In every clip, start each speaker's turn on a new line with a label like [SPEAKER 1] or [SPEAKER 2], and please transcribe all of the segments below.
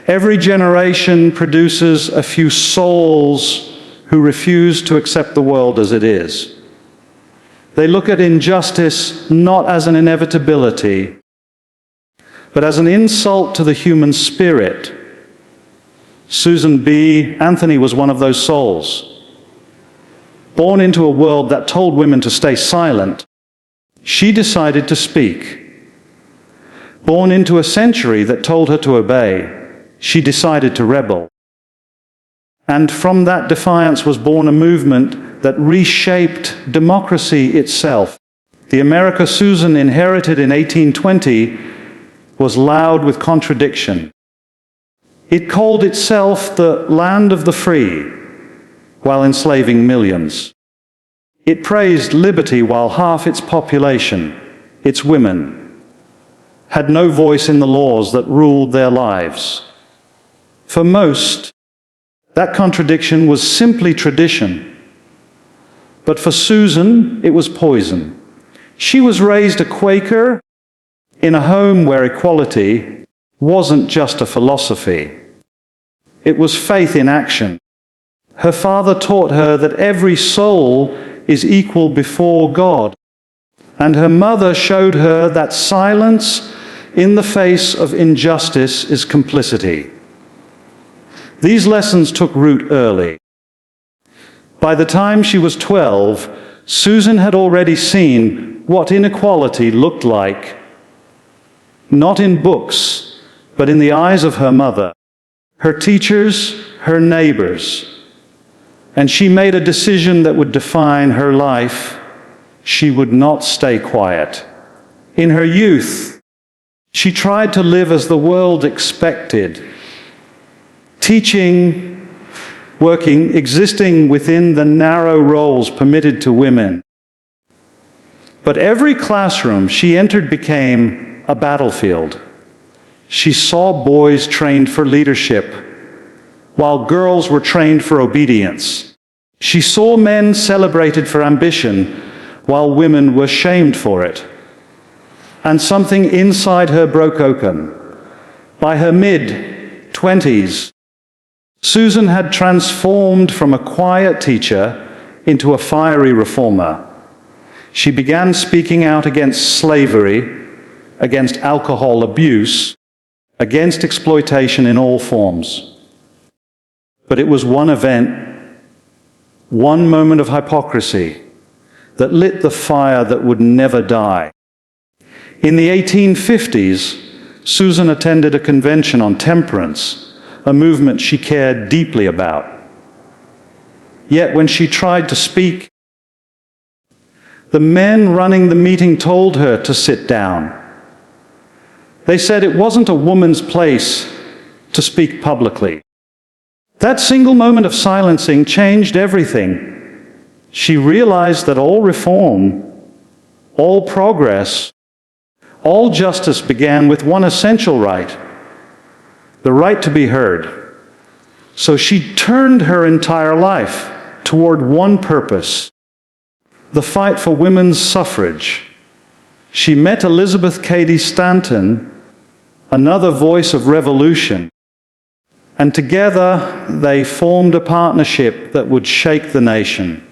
[SPEAKER 1] Every generation produces a few souls who refuse to accept the world as it is. They look at injustice not as an inevitability, but as an insult to the human spirit. Susan B. Anthony was one of those souls. Born into a world that told women to stay silent, she decided to speak. Born into a century that told her to obey, she decided to rebel. And from that defiance was born a movement that reshaped democracy itself. The America Susan inherited in 1820 was loud with contradiction. It called itself the land of the free, while enslaving millions. It praised liberty while half its population, its women, had no voice in the laws that ruled their lives. For most, that contradiction was simply tradition. But for Susan, it was poison. She was raised a Quaker in a home where equality wasn't just a philosophy. It was faith in action. Her father taught her that every soul is equal before God. And her mother showed her that silence in the face of injustice is complicity. These lessons took root early. By the time she was 12, Susan had already seen what inequality looked like, not in books, but in the eyes of her mother, her teachers, her neighbors. And she made a decision that would define her life. She would not stay quiet. In her youth, she tried to live as the world expected, teaching, working, existing within the narrow roles permitted to women. But every classroom she entered became a battlefield. She saw boys trained for leadership, while girls were trained for obedience. She saw men celebrated for ambition, while women were shamed for it. And something inside her broke open. By her mid-20s, Susan had transformed from a quiet teacher into a fiery reformer. She began speaking out against slavery, against alcohol abuse, against exploitation in all forms. But it was one event, one moment of hypocrisy, that lit the fire that would never die. In the 1850s, Susan attended a convention on temperance, a movement she cared deeply about. Yet when she tried to speak, the men running the meeting told her to sit down. They said it wasn't a woman's place to speak publicly. That single moment of silencing changed everything. She realized that all reform, all progress, all justice began with one essential right: the right to be heard. So she turned her entire life toward one purpose: the fight for women's suffrage. She met Elizabeth Cady Stanton, another voice of revolution, and together they formed a partnership that would shake the nation.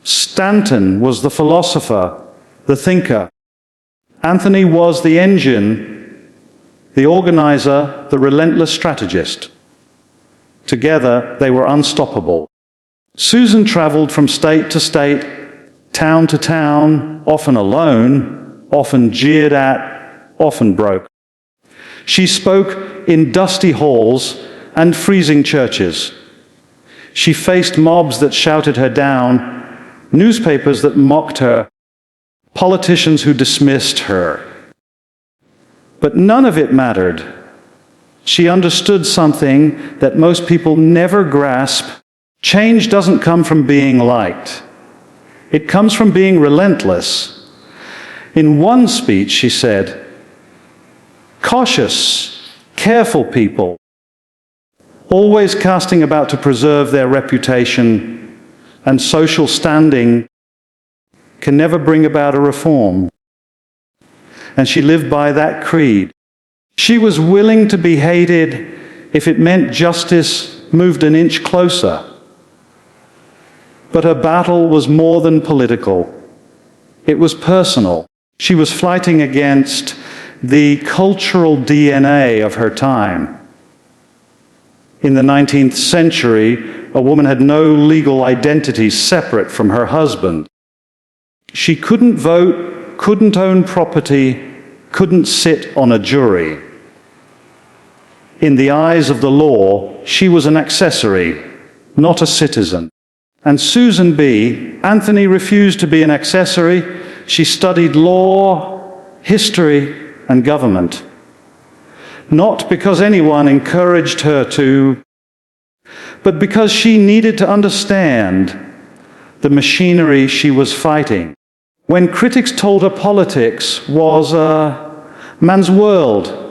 [SPEAKER 1] Stanton was the philosopher, the thinker. Anthony was the engine, the organizer, the relentless strategist. Together, they were unstoppable. Susan traveled from state to state, town to town, often alone, often jeered at, often broke. She spoke in dusty halls and freezing churches. She faced mobs that shouted her down, newspapers that mocked her, politicians who dismissed her. But none of it mattered. She understood something that most people never grasp. Change doesn't come from being liked. It comes from being relentless. In one speech, she said, "Cautious, careful people, always casting about to preserve their reputation and social standing, can never bring about a reform." And she lived by that creed. She was willing to be hated if it meant justice moved an inch closer. But her battle was more than political. It was personal. She was fighting against the cultural DNA of her time. In the 19th century, a woman had no legal identity separate from her husband. She couldn't vote, couldn't own property, couldn't sit on a jury. In the eyes of the law, she was an accessory, not a citizen. And Susan B. Anthony refused to be an accessory. She studied law, history, and government. Not because anyone encouraged her to, but because she needed to understand the machinery she was fighting. When critics told her politics was a man's world,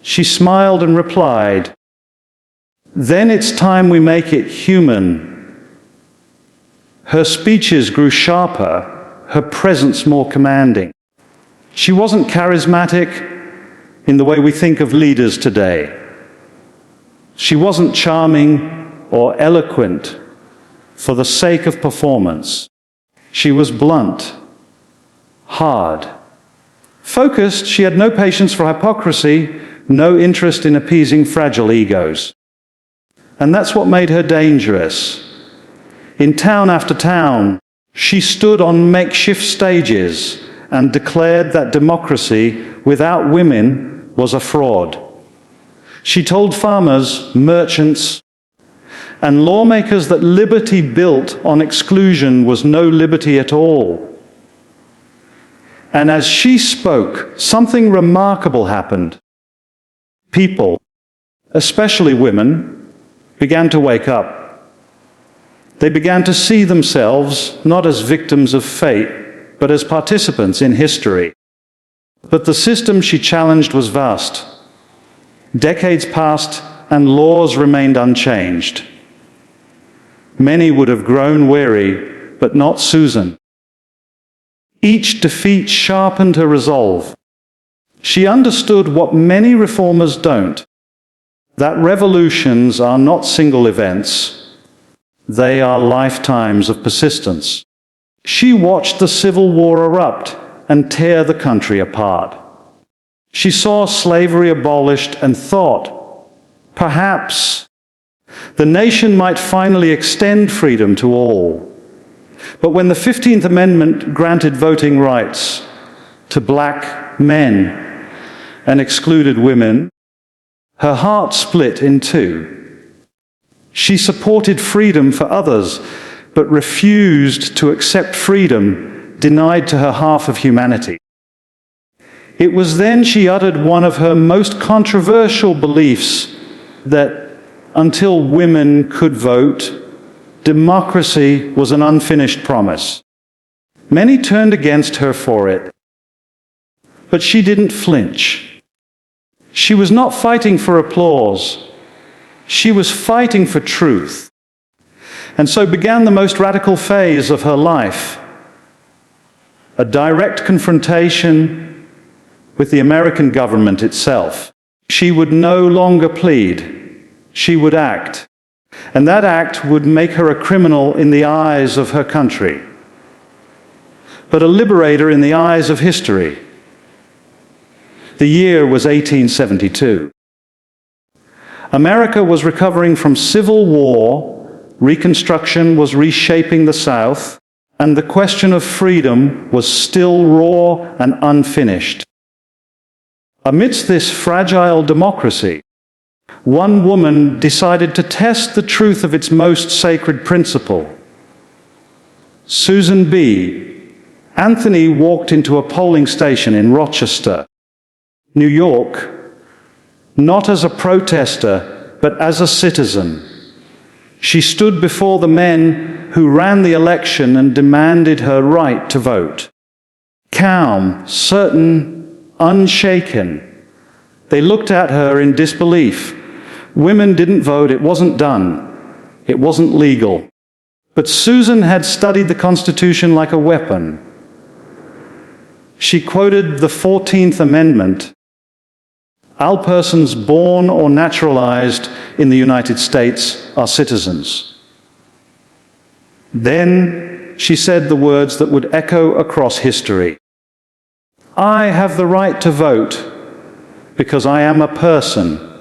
[SPEAKER 1] she smiled and replied, "Then it's time we make it human." Her speeches grew sharper, her presence more commanding. She wasn't charismatic in the way we think of leaders today. She wasn't charming or eloquent for the sake of performance. She was blunt, hard. Focused, she had no patience for hypocrisy, no interest in appeasing fragile egos. And that's what made her dangerous. In town after town, she stood on makeshift stages and declared that democracy without women was a fraud. She told farmers, merchants, and lawmakers that liberty built on exclusion was no liberty at all. And as she spoke, something remarkable happened. People, especially women, began to wake up. They began to see themselves not as victims of fate, but as participants in history. But the system she challenged was vast. Decades passed and laws remained unchanged. Many would have grown weary, but not Susan. Each defeat sharpened her resolve. She understood what many reformers don't, that revolutions are not single events. They are lifetimes of persistence. She watched the Civil War erupt and tear the country apart. She saw slavery abolished and thought, perhaps the nation might finally extend freedom to all. But when the 15th Amendment granted voting rights to black men and excluded women, her heart split in two. She supported freedom for others, but refused to accept freedom denied to her half of humanity. It was then she uttered one of her most controversial beliefs, that until women could vote, democracy was an unfinished promise. Many turned against her for it, but she didn't flinch. She was not fighting for applause. She was fighting for truth. And so began the most radical phase of her life, a direct confrontation with the American government itself. She would no longer plead, she would act. And that act would make her a criminal in the eyes of her country, but a liberator in the eyes of history. The year was 1872. America was recovering from civil war, Reconstruction was reshaping the South, and the question of freedom was still raw and unfinished. Amidst this fragile democracy, one woman decided to test the truth of its most sacred principle. Susan B. Anthony walked into a polling station in Rochester, New York, not as a protester, but as a citizen. She stood before the men who ran the election and demanded her right to vote. Calm, certain, unshaken, they looked at her in disbelief. Women didn't vote, it wasn't done, it wasn't legal. But Susan had studied the Constitution like a weapon. She quoted the 14th Amendment. All persons born or naturalized in the United States are citizens. Then she said the words that would echo across history. I have the right to vote because I am a person.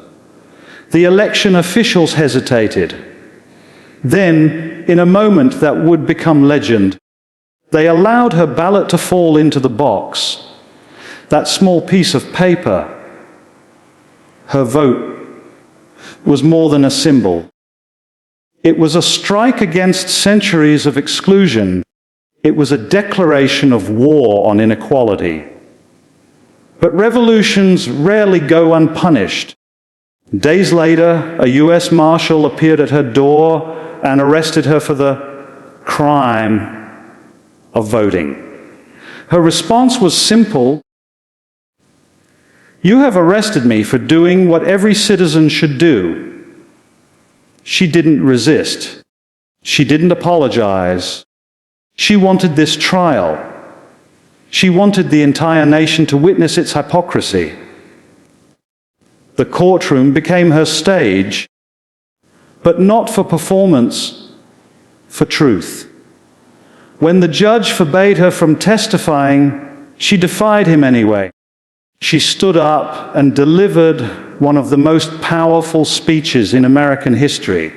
[SPEAKER 1] The election officials hesitated. Then, in a moment that would become legend, they allowed her ballot to fall into the box. That small piece of paper, her vote, was more than a symbol. It was a strike against centuries of exclusion. It was a declaration of war on inequality. But revolutions rarely go unpunished. Days later, a US Marshal appeared at her door and arrested her for the crime of voting. Her response was simple. You have arrested me for doing what every citizen should do. She didn't resist. She didn't apologize. She wanted this trial. She wanted the entire nation to witness its hypocrisy. The courtroom became her stage, but not for performance, for truth. When the judge forbade her from testifying, she defied him anyway. She stood up and delivered one of the most powerful speeches in American history.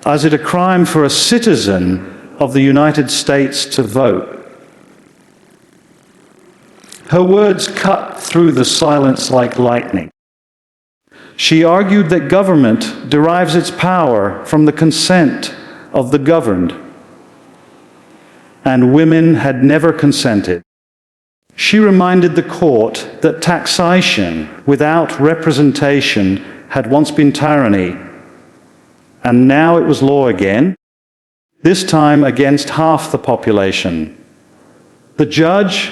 [SPEAKER 1] Is it a crime for a citizen of the United States to vote? Her words cut through the silence like lightning. She argued that government derives its power from the consent of the governed, and women had never consented. She reminded the court that taxation without representation had once been tyranny, and now it was law again, this time against half the population. The judge,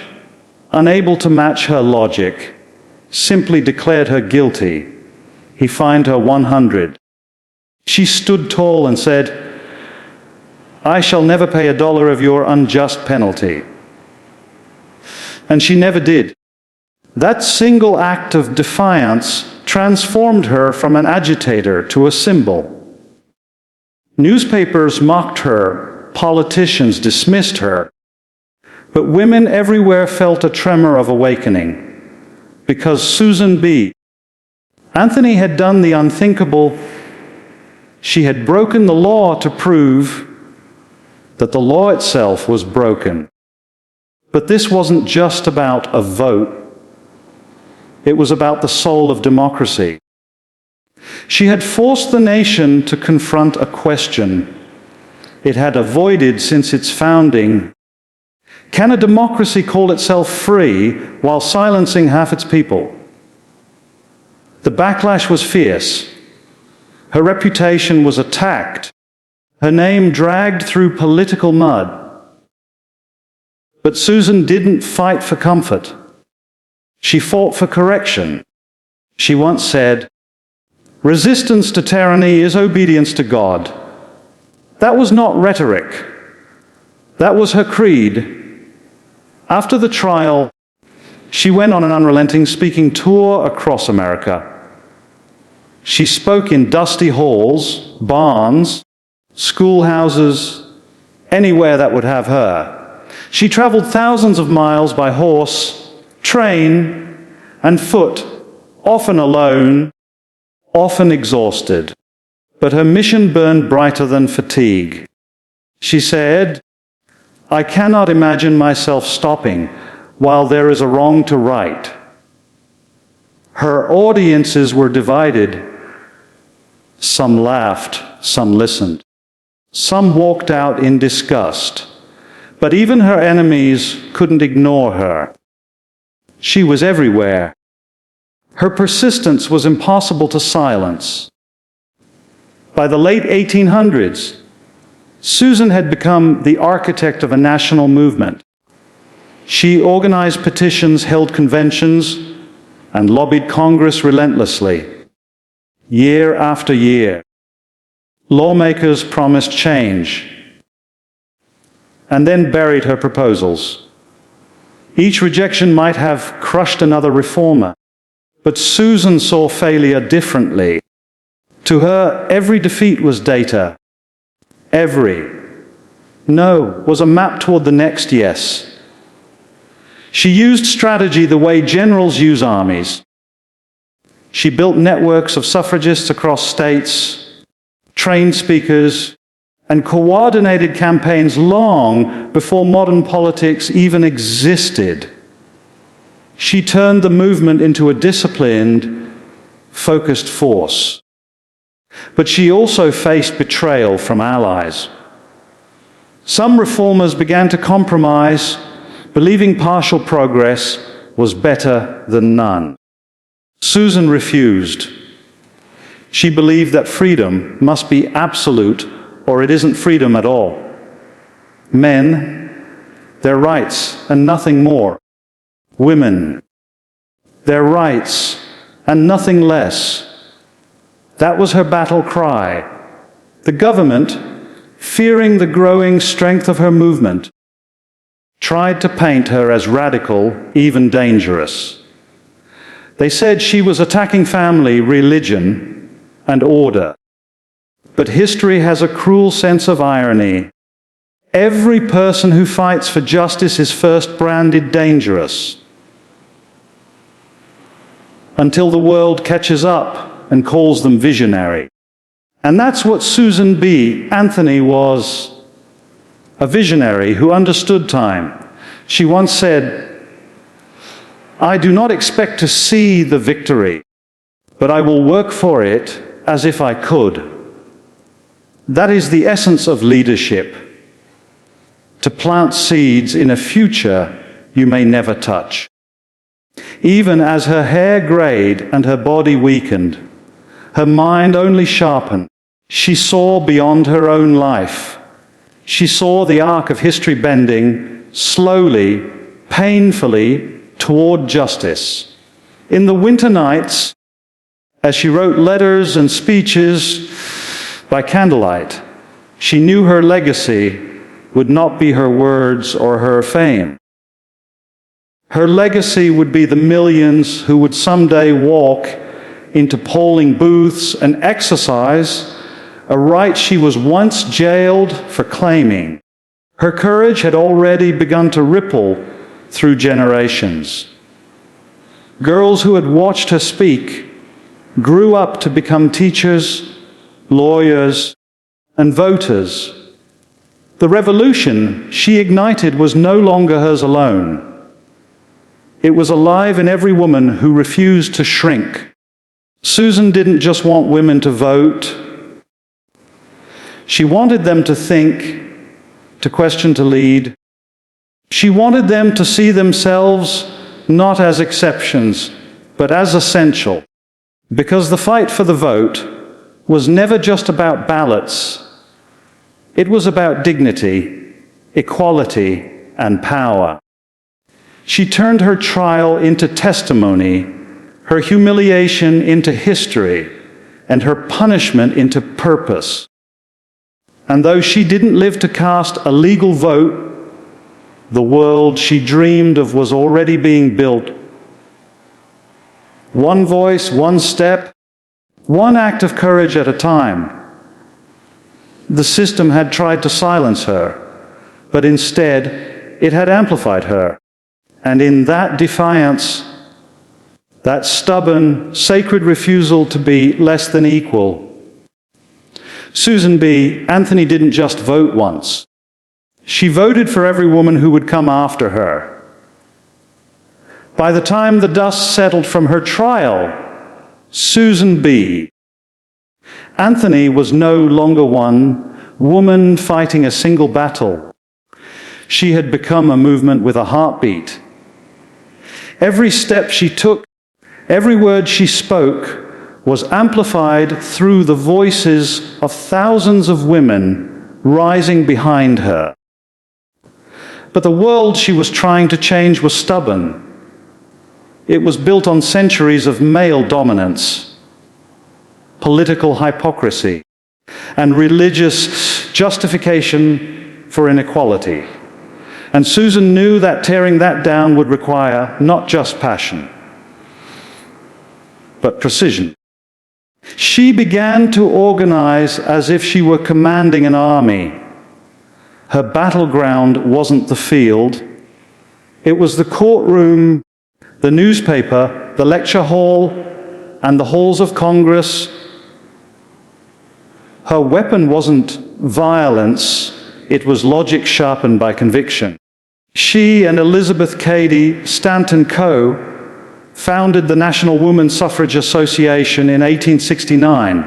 [SPEAKER 1] unable to match her logic, simply declared her guilty. He fined her $100. She stood tall and said, I shall never pay $1 of your unjust penalty. And she never did. That single act of defiance transformed her from an agitator to a symbol. Newspapers mocked her, politicians dismissed her, but women everywhere felt a tremor of awakening, because Susan B. Anthony had done the unthinkable. She had broken the law to prove that the law itself was broken. But this wasn't just about a vote. It was about the soul of democracy. She had forced the nation to confront a question it had avoided since its founding. Can a democracy call itself free while silencing half its people? The backlash was fierce. Her reputation was attacked. Her name dragged through political mud. But Susan didn't fight for comfort. She fought for correction. She once said, resistance to tyranny is obedience to God. That was not rhetoric. That was her creed. After the trial, she went on an unrelenting speaking tour across America. She spoke in dusty halls, barns, schoolhouses, anywhere that would have her. She traveled thousands of miles by horse, train, and foot, often alone, often exhausted. But her mission burned brighter than fatigue. She said, I cannot imagine myself stopping while there is a wrong to right. Her audiences were divided. Some laughed, some listened. Some walked out in disgust. But even her enemies couldn't ignore her. She was everywhere. Her persistence was impossible to silence. By the late 1800s, Susan had become the architect of a national movement. She organized petitions, held conventions, and lobbied Congress relentlessly, year after year. Lawmakers promised change, and then buried her proposals. Each rejection might have crushed another reformer. But Susan saw failure differently. To her, every defeat was data. Every no was a map toward the next yes. She used strategy the way generals use armies. She built networks of suffragists across states, trained speakers, and coordinated campaigns long before modern politics even existed. She turned the movement into a disciplined, focused force. But she also faced betrayal from allies. Some reformers began to compromise, believing partial progress was better than none. Susan refused. She believed that freedom must be absolute, or it isn't freedom at all. Men, their rights and nothing more. Women, their rights and nothing less. That was her battle cry. The government, fearing the growing strength of her movement, tried to paint her as radical, even dangerous. They said she was attacking family, religion, and order. But history has a cruel sense of irony. Every person who fights for justice is first branded dangerous, until the world catches up and calls them visionary. And that's what Susan B. Anthony was, a visionary who understood time. She once said, "I do not expect to see the victory, but I will work for it as if I could." That is the essence of leadership, to plant seeds in a future you may never touch. Even as her hair grayed and her body weakened, her mind only sharpened. She saw beyond her own life. She saw the arc of history bending slowly, painfully toward justice. In the winter nights, as she wrote letters and speeches by candlelight, she knew her legacy would not be her words or her fame. Her legacy would be the millions who would someday walk into polling booths and exercise a right she was once jailed for claiming. Her courage had already begun to ripple through generations. Girls who had watched her speak grew up to become teachers, lawyers, and voters. The revolution she ignited was no longer hers alone. It was alive in every woman who refused to shrink. Susan didn't just want women to vote. She wanted them to think, to question, to lead. She wanted them to see themselves not as exceptions, but as essential. Because the fight for the vote was never just about ballots. It was about dignity, equality, and power. She turned her trial into testimony, her humiliation into history, and her punishment into purpose. And though she didn't live to cast a legal vote, the world she dreamed of was already being built. One voice, one step, one act of courage at a time. The system had tried to silence her, but instead it had amplified her. And in that defiance, that stubborn, sacred refusal to be less than equal, Susan B. Anthony didn't just vote once. She voted for every woman who would come after her. By the time the dust settled from her trial, Susan B. Anthony was no longer one woman fighting a single battle. She had become a movement with a heartbeat. Every step she took, every word she spoke, was amplified through the voices of thousands of women rising behind her. But the world she was trying to change was stubborn. It was built on centuries of male dominance, political hypocrisy, and religious justification for inequality. And Susan knew that tearing that down would require not just passion, but precision. She began to organize as if she were commanding an army. Her battleground wasn't the field. It was the courtroom, the newspaper, the lecture hall, and the halls of Congress. Her weapon wasn't violence, it was logic sharpened by conviction. She and Elizabeth Cady Stanton Coe founded the National Women's Suffrage Association in 1869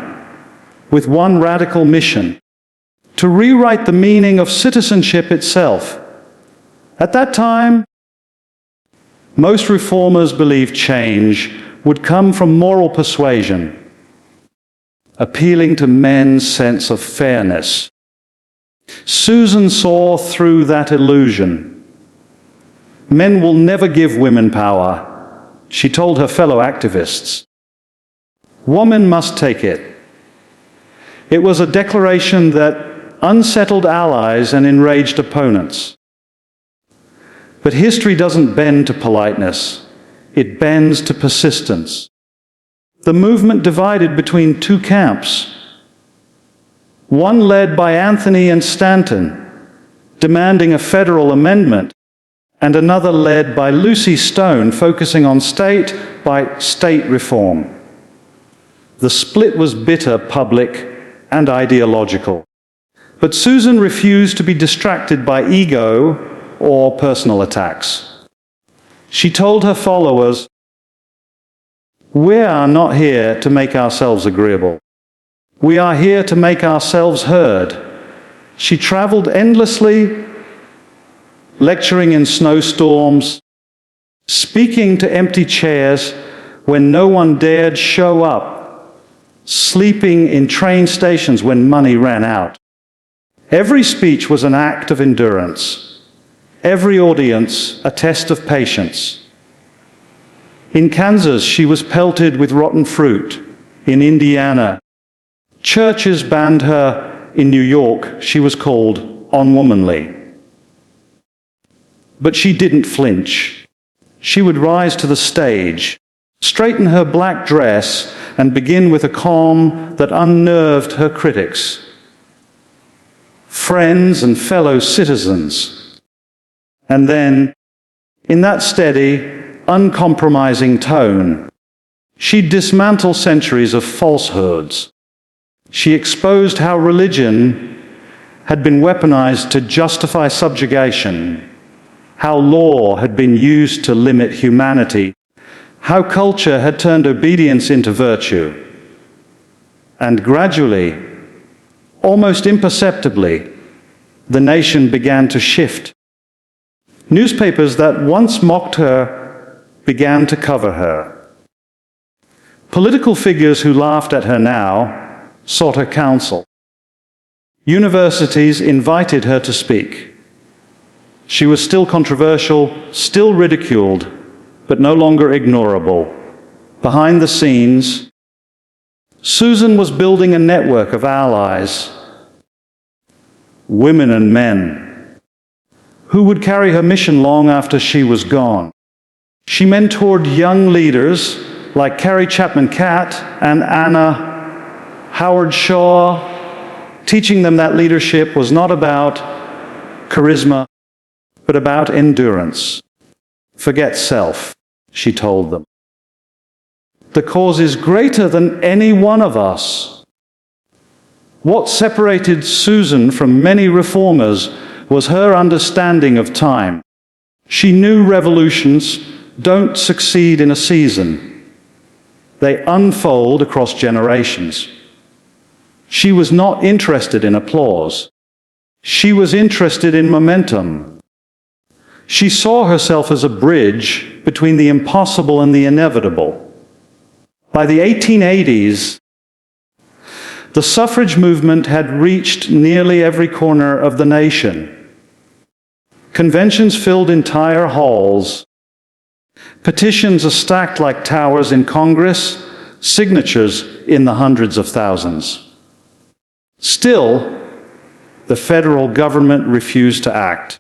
[SPEAKER 1] with one radical mission: to rewrite the meaning of citizenship itself. At that time, most reformers believed change would come from moral persuasion, appealing to men's sense of fairness. Susan saw through that illusion. Men will never give women power, she told her fellow activists. Women must take it. It was a declaration that unsettled allies and enraged opponents. But history doesn't bend to politeness, it bends to persistence. The movement divided between two camps, one led by Anthony and Stanton, demanding a federal amendment, and another led by Lucy Stone, focusing on state-by-state reform. The split was bitter, public, and ideological. But Susan refused to be distracted by ego or personal attacks. She told her followers, "We are not here to make ourselves agreeable. We are here to make ourselves heard." She traveled endlessly, lecturing in snowstorms, speaking to empty chairs when no one dared show up, sleeping in train stations when money ran out. Every speech was an act of endurance, every audience a test of patience. In Kansas, she was pelted with rotten fruit. In Indiana, churches banned her. In New York, she was called unwomanly. But she didn't flinch. She would rise to the stage, straighten her black dress, and begin with a calm that unnerved her critics. Friends and fellow citizens. And then, in that steady, uncompromising tone, she'd dismantle centuries of falsehoods. She exposed how religion had been weaponized to justify subjugation, how law had been used to limit humanity, how culture had turned obedience into virtue. And gradually, almost imperceptibly, the nation began to shift. Newspapers that once mocked her began to cover her. Political figures who laughed at her now sought her counsel. Universities invited her to speak. She was still controversial, still ridiculed, but no longer ignorable. Behind the scenes, Susan was building a network of allies, women and men, who would carry her mission long after she was gone. She mentored young leaders like Carrie Chapman Catt and Anna Howard Shaw, teaching them that leadership was not about charisma, but about endurance. Forget self, she told them. The cause is greater than any one of us. What separated Susan from many reformers was her understanding of time. She knew revolutions don't succeed in a season. They unfold across generations. She was not interested in applause. She was interested in momentum. She saw herself as a bridge between the impossible and the inevitable. By the 1880s, the suffrage movement had reached nearly every corner of the nation. Conventions filled entire halls. Petitions are stacked like towers in Congress, signatures in the hundreds of thousands. Still, the federal government refused to act.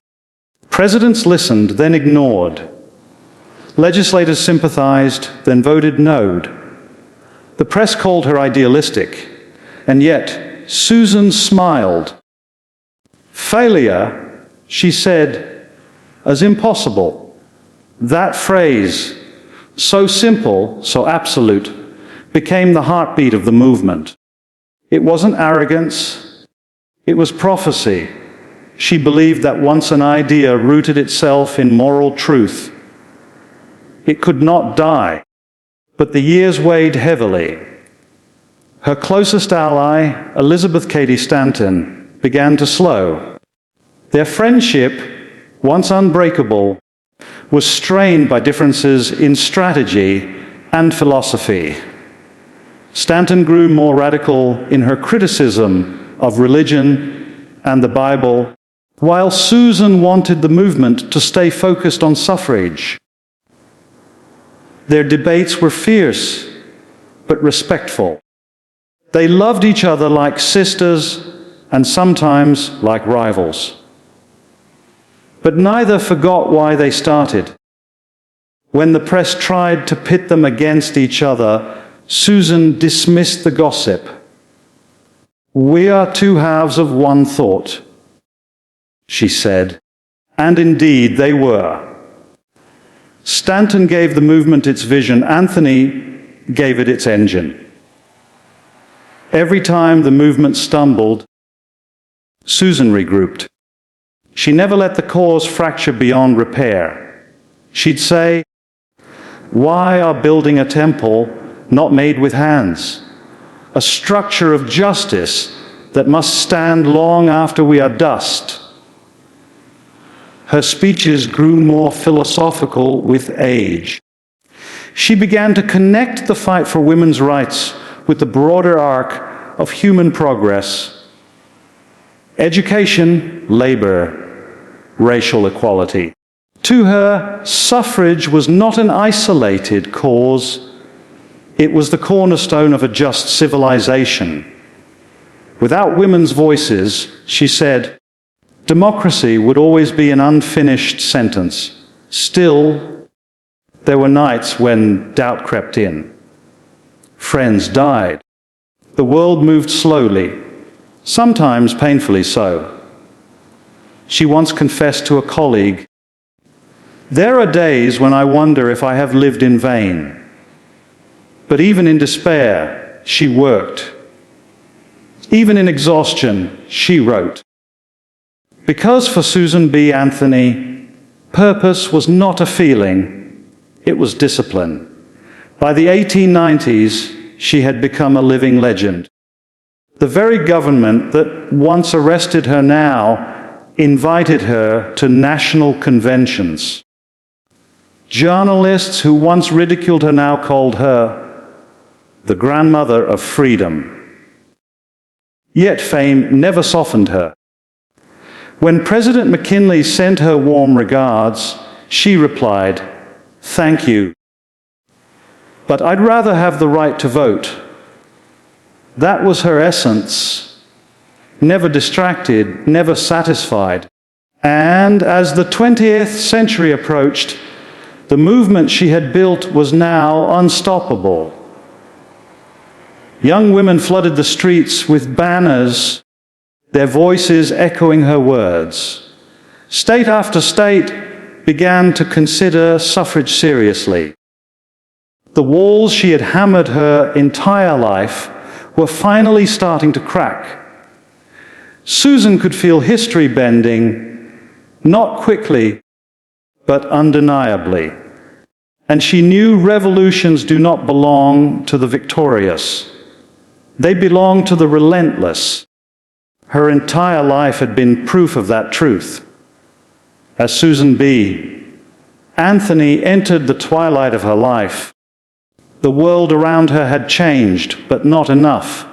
[SPEAKER 1] Presidents listened, then ignored. Legislators sympathized, then voted no. The press called her idealistic, and yet Susan smiled. Failure, she said, as impossible. That phrase, so simple, so absolute, became the heartbeat of the movement. It wasn't arrogance, it was prophecy. She believed that once an idea rooted itself in moral truth, it could not die. But the years weighed heavily. Her closest ally, Elizabeth Cady Stanton, began to slow. Their friendship, once unbreakable, was strained by differences in strategy and philosophy. Stanton grew more radical in her criticism of religion and the Bible, while Susan wanted the movement to stay focused on suffrage. Their debates were fierce, but respectful. They loved each other like sisters and sometimes like rivals. But neither forgot why they started. When the press tried to pit them against each other, Susan dismissed the gossip. "We are two halves of one thought," she said, and indeed they were. Stanton gave the movement its vision, Anthony gave it its engine. Every time the movement stumbled, Susan regrouped. She never let the cause fracture beyond repair. She'd say, "Why are building a temple not made with hands? A structure of justice that must stand long after we are dust." Her speeches grew more philosophical with age. She began to connect the fight for women's rights with the broader arc of human progress: education, labor, racial equality. To her, suffrage was not an isolated cause. It was the cornerstone of a just civilization. Without women's voices, she said, democracy would always be an unfinished sentence. Still, there were nights when doubt crept in. Friends died. The world moved slowly, sometimes painfully so. She once confessed to a colleague, "There are days when I wonder if I have lived in vain." But even in despair, she worked. Even in exhaustion, she wrote. Because for Susan B. Anthony, purpose was not a feeling, it was discipline. By the 1890s, she had become a living legend. The very government that once arrested her now invited her to national conventions. Journalists who once ridiculed her now called her the grandmother of freedom. Yet fame never softened her. When President McKinley sent her warm regards, she replied, "Thank you. But I'd rather have the right to vote." That was her essence. Never distracted, never satisfied. And as the 20th century approached, the movement she had built was now unstoppable. Young women flooded the streets with banners, their voices echoing her words. State after state began to consider suffrage seriously. The walls she had hammered her entire life were finally starting to crack. Susan could feel history bending, not quickly, but undeniably. And she knew revolutions do not belong to the victorious. They belong to the relentless. Her entire life had been proof of that truth. As Susan B. Anthony entered the twilight of her life, the world around her had changed, but not enough.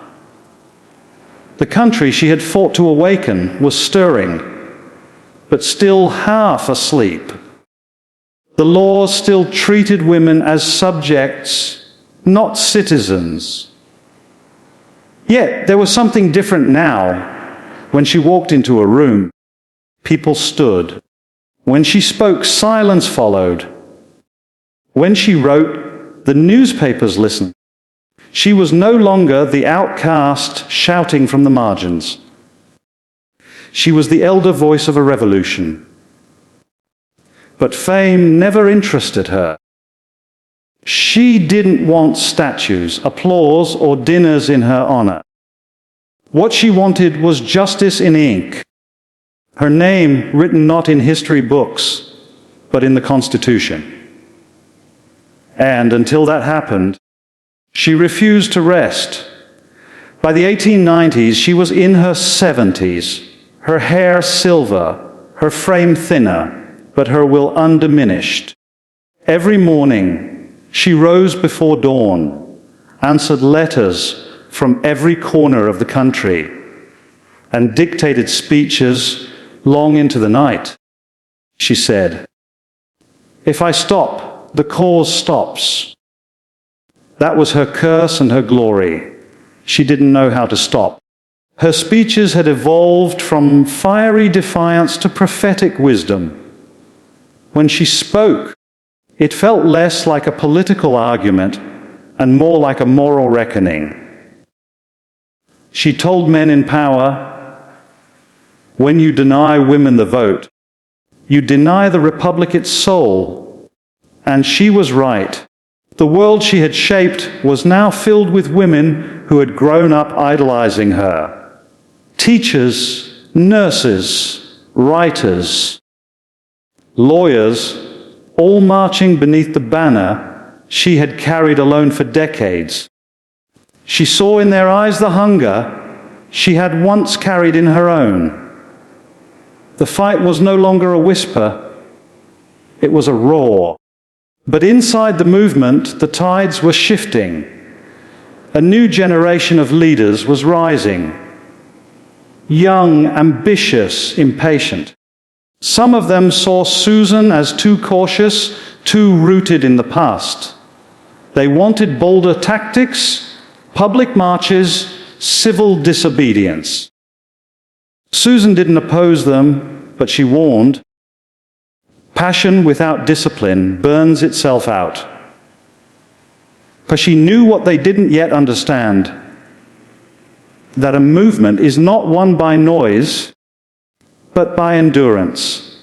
[SPEAKER 1] The country she had fought to awaken was stirring, but still half asleep. The laws still treated women as subjects, not citizens. Yet there was something different now. When she walked into a room, people stood. When she spoke, silence followed. When she wrote, the newspapers listened. She was no longer the outcast shouting from the margins. She was the elder voice of a revolution. But fame never interested her. She didn't want statues, applause, or dinners in her honor. What she wanted was justice in ink. Her name written not in history books, but in the Constitution. And until that happened, she refused to rest. By the 1890s, she was in her 70s, her hair silver, her frame thinner, but her will undiminished. Every morning, she rose before dawn, answered letters from every corner of the country, and dictated speeches long into the night. She said, "If I stop, the cause stops." That was her curse and her glory. She didn't know how to stop. Her speeches had evolved from fiery defiance to prophetic wisdom. When she spoke, it felt less like a political argument and more like a moral reckoning. She told men in power, when you deny women the vote, you deny the republic its soul. And she was right. The world she had shaped was now filled with women who had grown up idolizing her. Teachers, nurses, writers, lawyers, all marching beneath the banner she had carried alone for decades. She saw in their eyes the hunger she had once carried in her own. The fight was no longer a whisper, it was a roar. But inside the movement, the tides were shifting. A new generation of leaders was rising. Young, ambitious, impatient. Some of them saw Susan as too cautious, too rooted in the past. They wanted bolder tactics, public marches, civil disobedience. Susan didn't oppose them, but she warned, passion without discipline burns itself out. For she knew what they didn't yet understand, that a movement is not won by noise, but by endurance.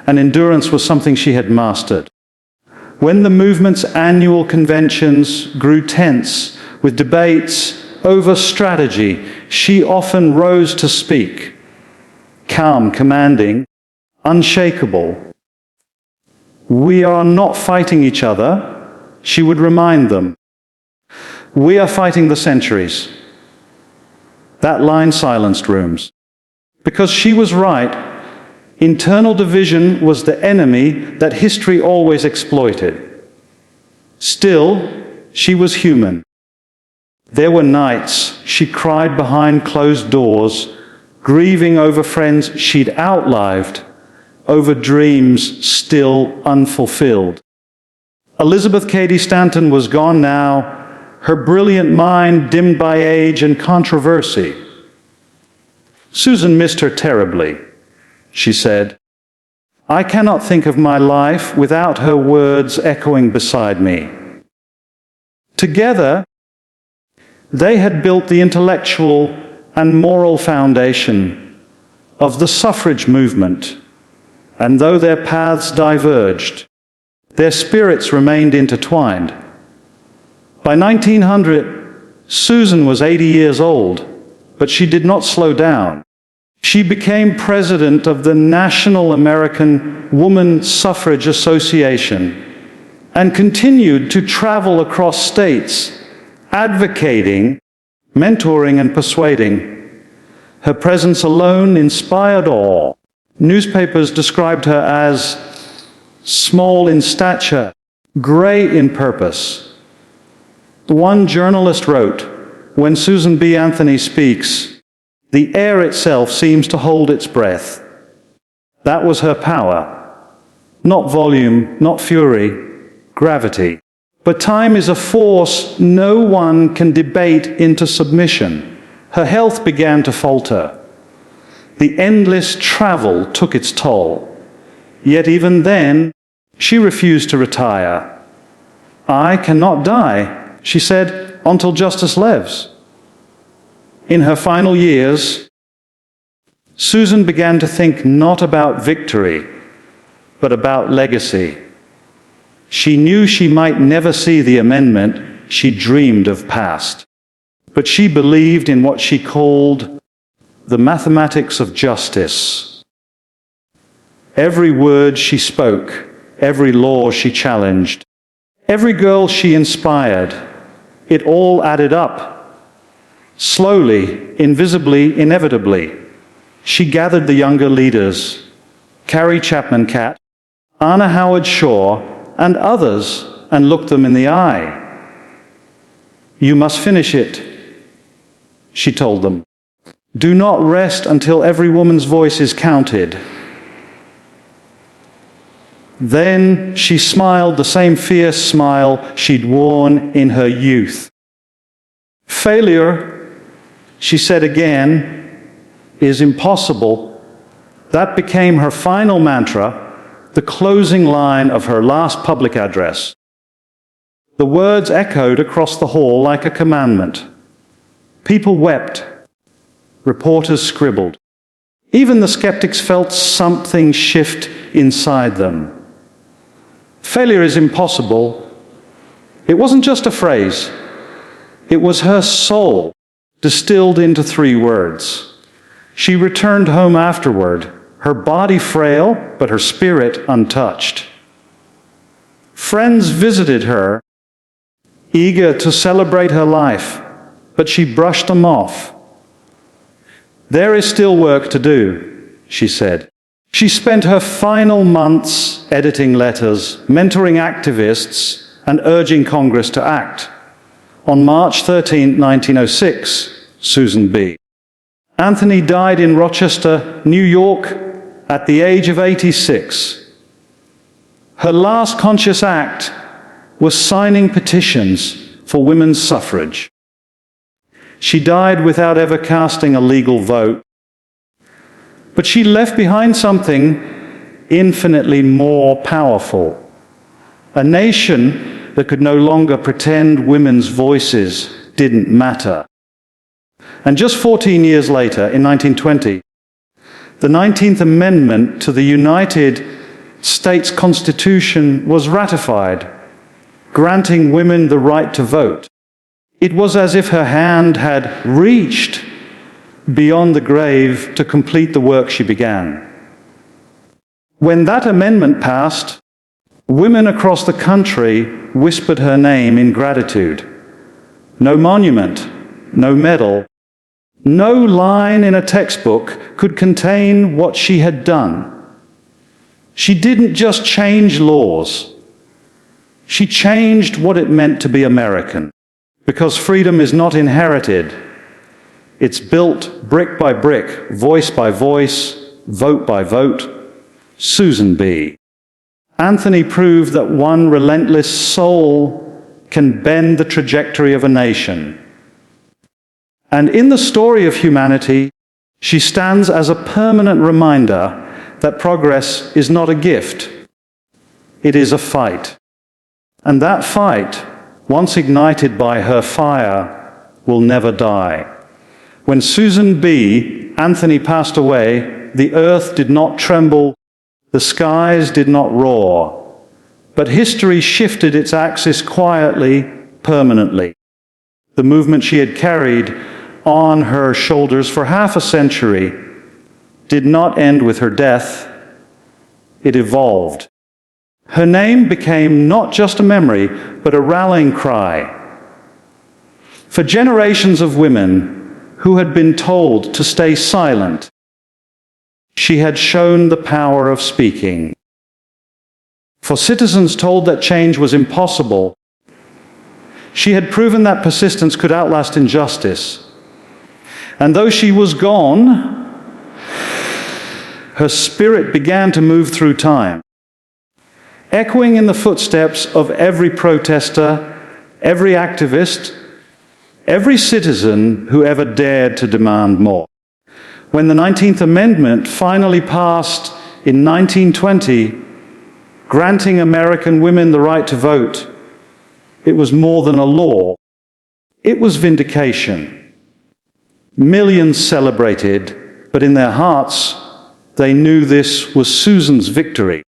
[SPEAKER 1] And endurance was something she had mastered. When the movement's annual conventions grew tense with debates over strategy, she often rose to speak, calm, commanding, unshakable. We are not fighting each other, she would remind them. We are fighting the centuries. That line silenced rooms. Because she was right, internal division was the enemy that history always exploited. Still, she was human. There were nights she cried behind closed doors, grieving over friends she'd outlived, over dreams still unfulfilled. Elizabeth Cady Stanton was gone now, her brilliant mind dimmed by age and controversy. Susan missed her terribly. She said, "I cannot think of my life without her words echoing beside me." Together, they had built the intellectual and moral foundation of the suffrage movement, and though their paths diverged, their spirits remained intertwined. By 1900, Susan was 80 years old, but she did not slow down. She became president of the National American Woman Suffrage Association and continued to travel across states, advocating, mentoring, and persuading. Her presence alone inspired awe. Newspapers described her as small in stature, gray in purpose. One journalist wrote, "When Susan B. Anthony speaks, the air itself seems to hold its breath." That was her power. Not volume, not fury, gravity. But time is a force no one can debate into submission. Her health began to falter. The endless travel took its toll. Yet even then, she refused to retire. "I cannot die," she said, "until justice lives." In her final years, Susan began to think not about victory, but about legacy. She knew she might never see the amendment she dreamed of passed, but she believed in what she called the mathematics of justice. Every word she spoke, every law she challenged, every girl she inspired, it all added up. Slowly, invisibly, inevitably, she gathered the younger leaders, Carrie Chapman Catt, Anna Howard Shaw, and others, and looked them in the eye. "You must finish it," she told them. "Do not rest until every woman's voice is counted." Then she smiled the same fierce smile she'd worn in her youth. "Failure," she said again, "is impossible." That became her final mantra, the closing line of her last public address. The words echoed across the hall like a commandment. People wept. Reporters scribbled. Even the skeptics felt something shift inside them. Failure is impossible. It wasn't just a phrase. It was her soul, distilled into 3 words. She returned home afterward, her body frail, but her spirit untouched. Friends visited her, eager to celebrate her life, but she brushed them off. "There is still work to do," she said. She spent her final months editing letters, mentoring activists, and urging Congress to act. On March 13, 1906, Susan B. Anthony died in Rochester, New York, at the age of 86. Her last conscious act was signing petitions for women's suffrage. She died without ever casting a legal vote. But she left behind something infinitely more powerful. A nation that could no longer pretend women's voices didn't matter. And just 14 years later, in 1920, the 19th Amendment to the United States Constitution was ratified, granting women the right to vote. It was as if her hand had reached beyond the grave to complete the work she began. When that amendment passed, women across the country whispered her name in gratitude. No monument, no medal, no line in a textbook could contain what she had done. She didn't just change laws. She changed what it meant to be American, because freedom is not inherited. It's built brick by brick, voice by voice, vote by vote. Susan B. Anthony proved that one relentless soul can bend the trajectory of a nation. And in the story of humanity, she stands as a permanent reminder that progress is not a gift. It is a fight. And that fight, once ignited by her fire, will never die. When Susan B. Anthony passed away, the earth did not tremble, the skies did not roar, but history shifted its axis quietly, permanently. The movement she had carried on her shoulders for half a century did not end with her death. It evolved. Her name became not just a memory, but a rallying cry. For generations of women who had been told to stay silent, she had shown the power of speaking. For citizens told that change was impossible, she had proven that persistence could outlast injustice. And though she was gone, her spirit began to move through time, echoing in the footsteps of every protester, every activist, every citizen who ever dared to demand more. When the 19th Amendment finally passed in 1920, granting American women the right to vote, it was more than a law. It was vindication. Millions celebrated, but in their hearts, they knew this was Susan's victory.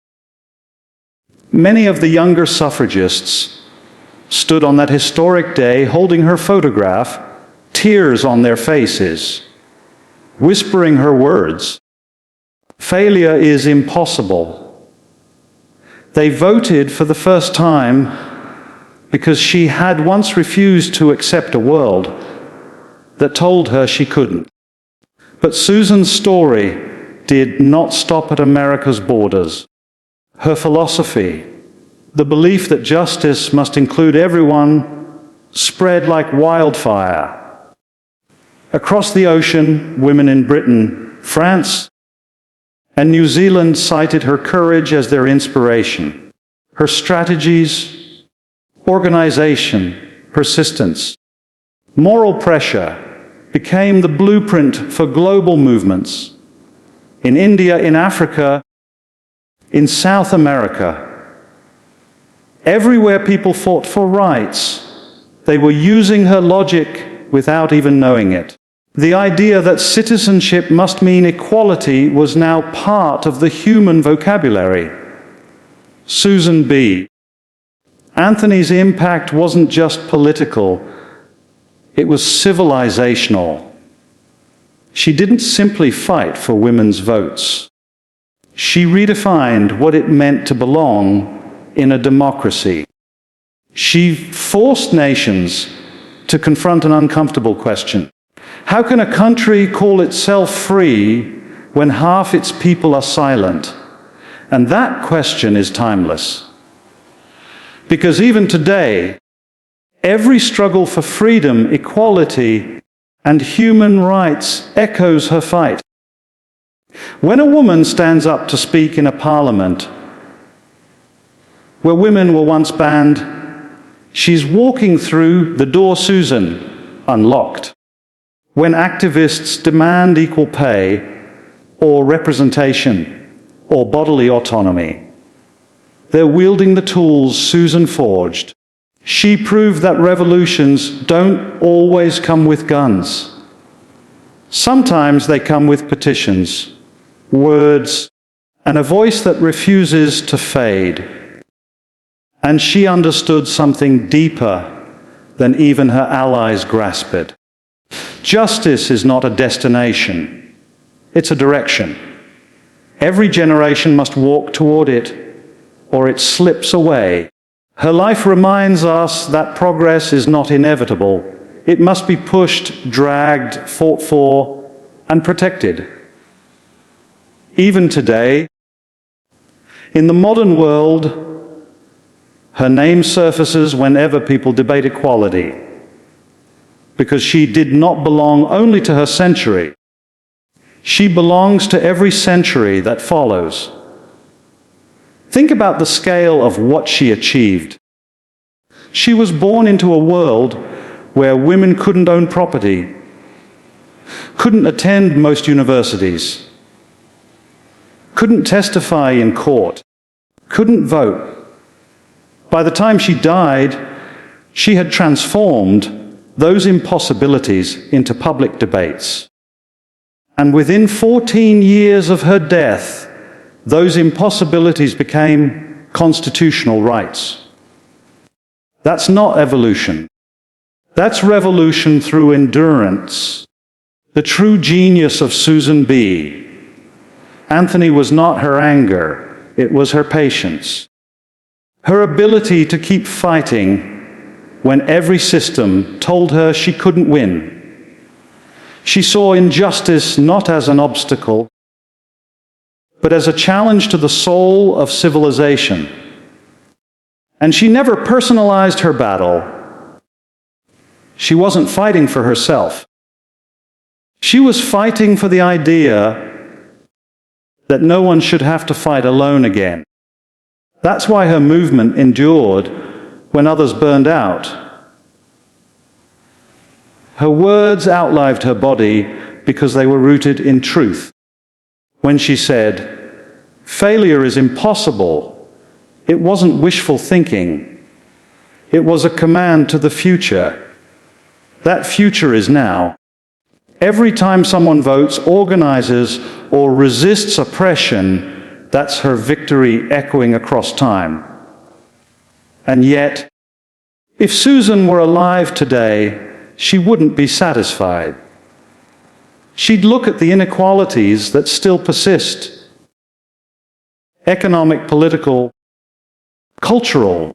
[SPEAKER 1] Many of the younger suffragists stood on that historic day holding her photograph, tears on their faces, whispering her words. Failure is impossible. They voted for the first time because she had once refused to accept a world that told her she couldn't. But Susan's story did not stop at America's borders. Her philosophy, the belief that justice must include everyone, spread like wildfire. Across the ocean, women in Britain, France, and New Zealand cited her courage as their inspiration. Her strategies, organization, persistence, moral pressure became the blueprint for global movements. In India, in Africa, in South America, everywhere people fought for rights, they were using her logic without even knowing it. The idea that citizenship must mean equality was now part of the human vocabulary. Susan B. Anthony's impact wasn't just political, it was civilizational. She didn't simply fight for women's votes. She redefined what it meant to belong in a democracy. She forced nations to confront an uncomfortable question. How can a country call itself free when half its people are silent? And that question is timeless. Because even today, every struggle for freedom, equality, and human rights echoes her fight. When a woman stands up to speak in a parliament where women were once banned, she's walking through the door Susan unlocked. When activists demand equal pay or representation or bodily autonomy, they're wielding the tools Susan forged. She proved that revolutions don't always come with guns. Sometimes they come with petitions, words, and a voice that refuses to fade. And she understood something deeper than even her allies grasped. Justice is not a destination, it's a direction. Every generation must walk toward it, or it slips away. Her life reminds us that progress is not inevitable. It must be pushed, dragged, fought for, and protected. Even today, in the modern world, her name surfaces whenever people debate equality, because she did not belong only to her century. She belongs to every century that follows. Think about the scale of what she achieved. She was born into a world where women couldn't own property, couldn't attend most universities, couldn't testify in court, couldn't vote. By the time she died, she had transformed those impossibilities into public debates. And within 14 years of her death, those impossibilities became constitutional rights. That's not evolution. That's revolution through endurance. The true genius of Susan B. Anthony was not her anger, it was her patience. Her ability to keep fighting when every system told her she couldn't win. She saw injustice not as an obstacle, but as a challenge to the soul of civilization. And she never personalized her battle. She wasn't fighting for herself. She was fighting for the idea that no one should have to fight alone again. That's why her movement endured when others burned out. Her words outlived her body because they were rooted in truth. When she said, Failure is impossible. It wasn't wishful thinking. It was a command to the future. That future is now. Every time someone votes, organizes, or resists oppression, that's her victory echoing across time. And yet, if Susan were alive today, she wouldn't be satisfied. She'd look at the inequalities that still persist: economic, political, cultural,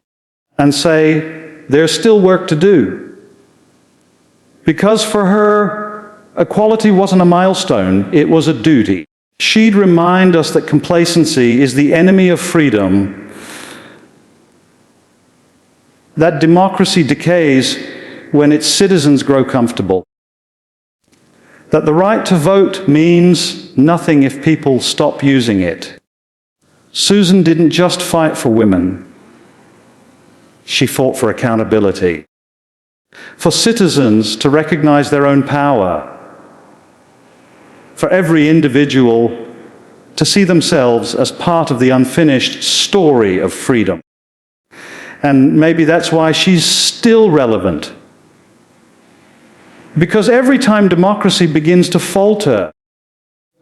[SPEAKER 1] and say, there's still work to do. Because for her, equality wasn't a milestone, it was a duty. She'd remind us that complacency is the enemy of freedom, that democracy decays when its citizens grow comfortable, that the right to vote means nothing if people stop using it. Susan didn't just fight for women. She fought for accountability, for citizens to recognize their own power, for every individual to see themselves as part of the unfinished story of freedom. And maybe that's why she's still relevant. Because every time democracy begins to falter,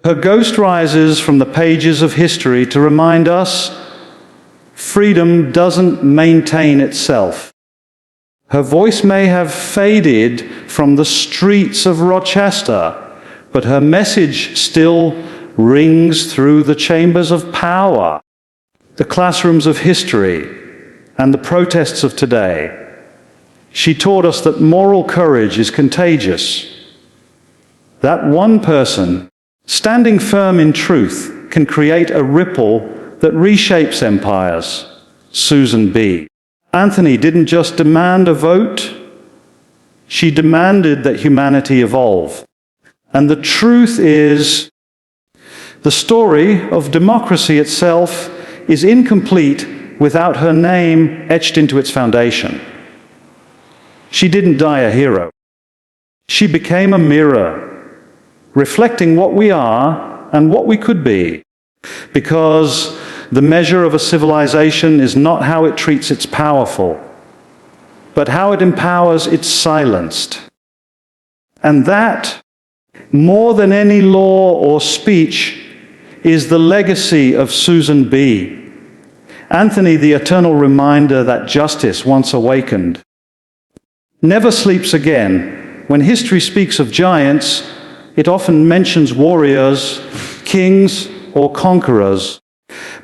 [SPEAKER 1] her ghost rises from the pages of history to remind us freedom doesn't maintain itself. Her voice may have faded from the streets of Rochester, but her message still rings through the chambers of power, the classrooms of history, and the protests of today. She taught us that moral courage is contagious. That one person, standing firm in truth, can create a ripple that reshapes empires. Susan B. Anthony didn't just demand a vote, she demanded that humanity evolve. And the truth is, the story of democracy itself is incomplete without her name etched into its foundation. She didn't die a hero. She became a mirror, reflecting what we are and what we could be. Because the measure of a civilization is not how it treats its powerful, but how it empowers its silenced. And that, more than any law or speech, is the legacy of Susan B. Anthony, the eternal reminder that justice, once awakened, never sleeps again. When history speaks of giants, it often mentions warriors, kings, or conquerors.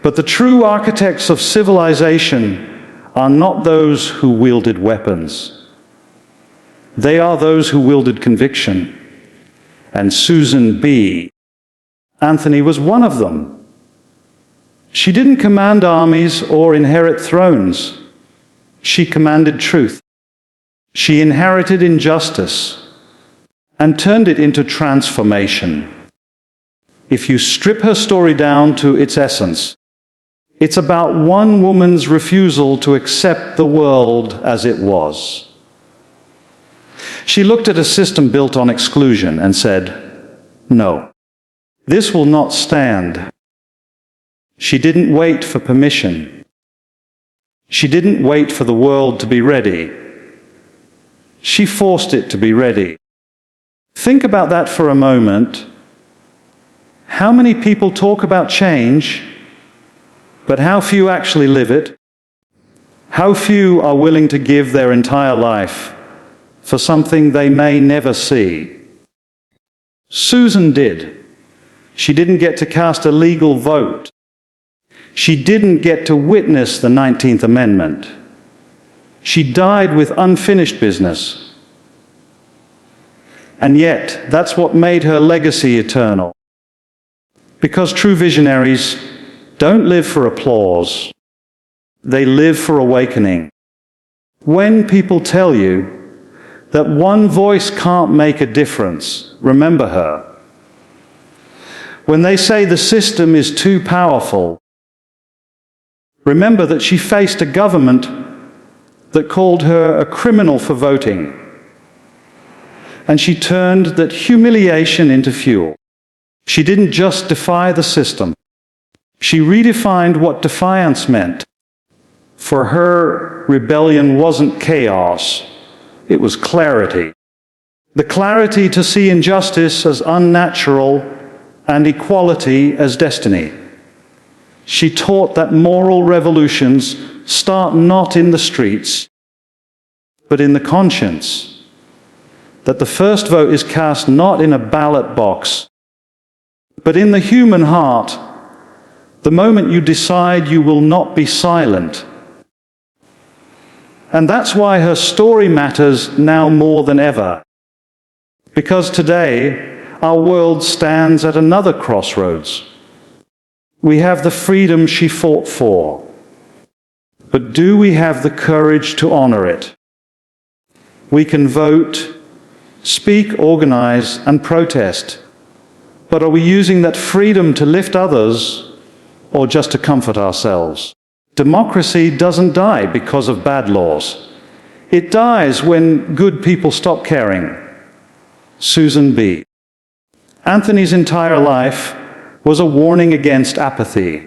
[SPEAKER 1] But the true architects of civilization are not those who wielded weapons. They are those who wielded conviction. And Susan B. Anthony was one of them. She didn't command armies or inherit thrones. She commanded truth. She inherited injustice and turned it into transformation. If you strip her story down to its essence, it's about one woman's refusal to accept the world as it was. She looked at a system built on exclusion and said, "No, this will not stand." She didn't wait for permission. She didn't wait for the world to be ready. She forced it to be ready. Think about that for a moment. How many people talk about change, but how few actually live it? How few are willing to give their entire life for something they may never see? Susan did. She didn't get to cast a legal vote. She didn't get to witness the 19th Amendment. She died with unfinished business. And yet, that's what made her legacy eternal. Because true visionaries don't live for applause. They live for awakening. When people tell you that one voice can't make a difference, remember her. When they say the system is too powerful, remember that she faced a government that called her a criminal for voting. And she turned that humiliation into fuel. She didn't just defy the system. She redefined what defiance meant. For her, rebellion wasn't chaos, it was clarity. The clarity to see injustice as unnatural and equality as destiny. She taught that moral revolutions start not in the streets, but in the conscience. That the first vote is cast not in a ballot box, but in the human heart, the moment you decide you will not be silent. And that's why her story matters now more than ever. Because today, our world stands at another crossroads. We have the freedom she fought for. But do we have the courage to honor it? We can vote, speak, organize, and protest. But are we using that freedom to lift others or just to comfort ourselves? Democracy doesn't die because of bad laws. It dies when good people stop caring. Susan B. Anthony's entire life was a warning against apathy.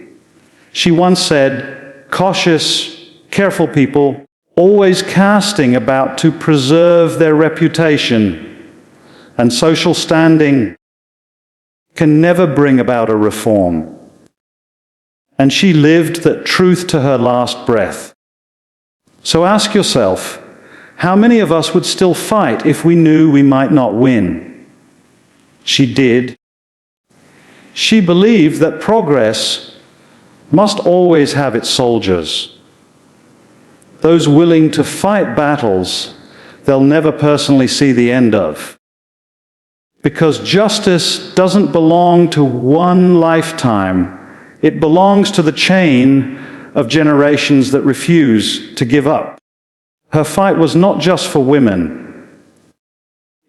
[SPEAKER 1] She once said, "Cautious, careful people, always casting about to preserve their reputation and social standing, can never bring about a reform." And she lived that truth to her last breath. So ask yourself, how many of us would still fight if we knew we might not win? She did. She believed that progress must always have its soldiers, those willing to fight battles they'll never personally see the end of. Because justice doesn't belong to one lifetime, it belongs to the chain of generations that refuse to give up. Her fight was not just for women.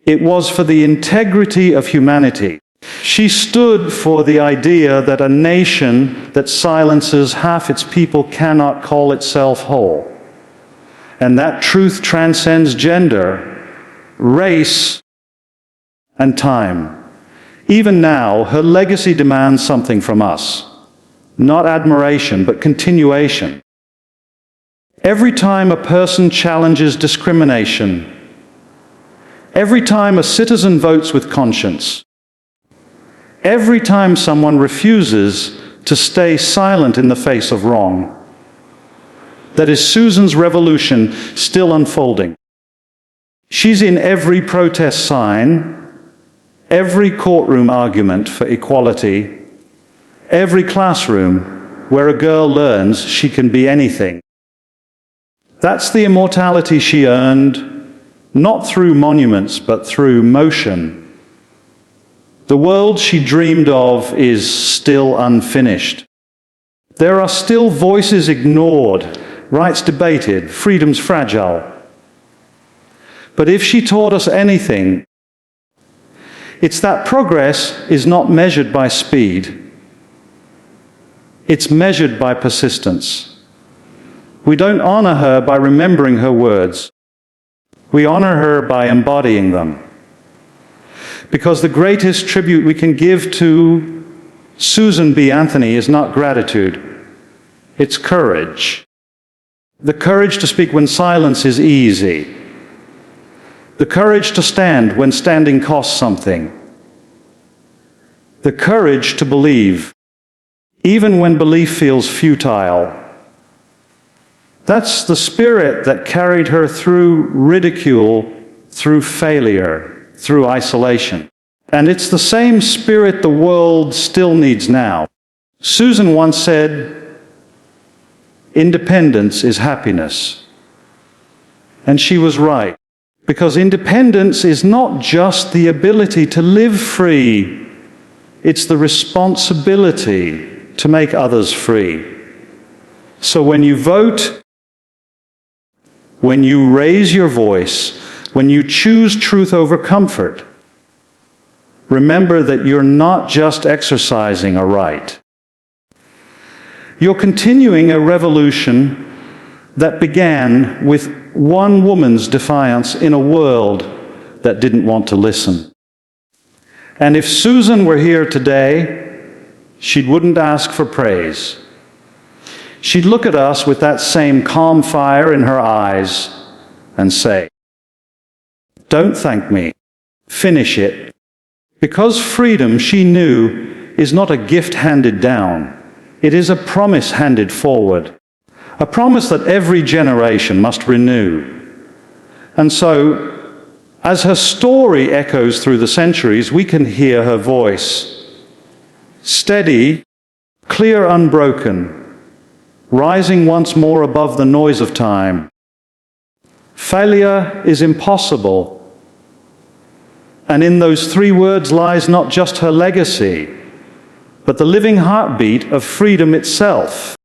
[SPEAKER 1] It was for the integrity of humanity. She stood for the idea that a nation that silences half its people cannot call itself whole. And that truth transcends gender, race, and time. Even now, her legacy demands something from us. Not admiration, but continuation. Every time a person challenges discrimination, every time a citizen votes with conscience, every time someone refuses to stay silent in the face of wrong, that is Susan's revolution still unfolding. She's in every protest sign, every courtroom argument for equality, every classroom where a girl learns she can be anything. That's the immortality she earned, not through monuments, but through motion. The world she dreamed of is still unfinished. There are still voices ignored, rights debated, freedoms fragile. But if she taught us anything, it's that progress is not measured by speed. It's measured by persistence. We don't honor her by remembering her words. We honor her by embodying them. Because the greatest tribute we can give to Susan B. Anthony is not gratitude, it's courage. The courage to speak when silence is easy. The courage to stand when standing costs something. The courage to believe, even when belief feels futile. That's the spirit that carried her through ridicule, through failure, through isolation. And it's the same spirit the world still needs now. Susan once said, "Independence is happiness." And she was right. Because independence is not just the ability to live free, it's the responsibility to make others free. So when you vote, when you raise your voice, when you choose truth over comfort, remember that you're not just exercising a right. You're continuing a revolution that began with one woman's defiance in a world that didn't want to listen. And if Susan were here today, she wouldn't ask for praise. She'd look at us with that same calm fire in her eyes and say, "Don't thank me. Finish it." Because freedom, she knew, is not a gift handed down. It is a promise handed forward. A promise that every generation must renew. And so, as her story echoes through the centuries, we can hear her voice. Steady, clear, unbroken, rising once more above the noise of time. Failure is impossible. And in those 3 words lies not just her legacy, but the living heartbeat of freedom itself.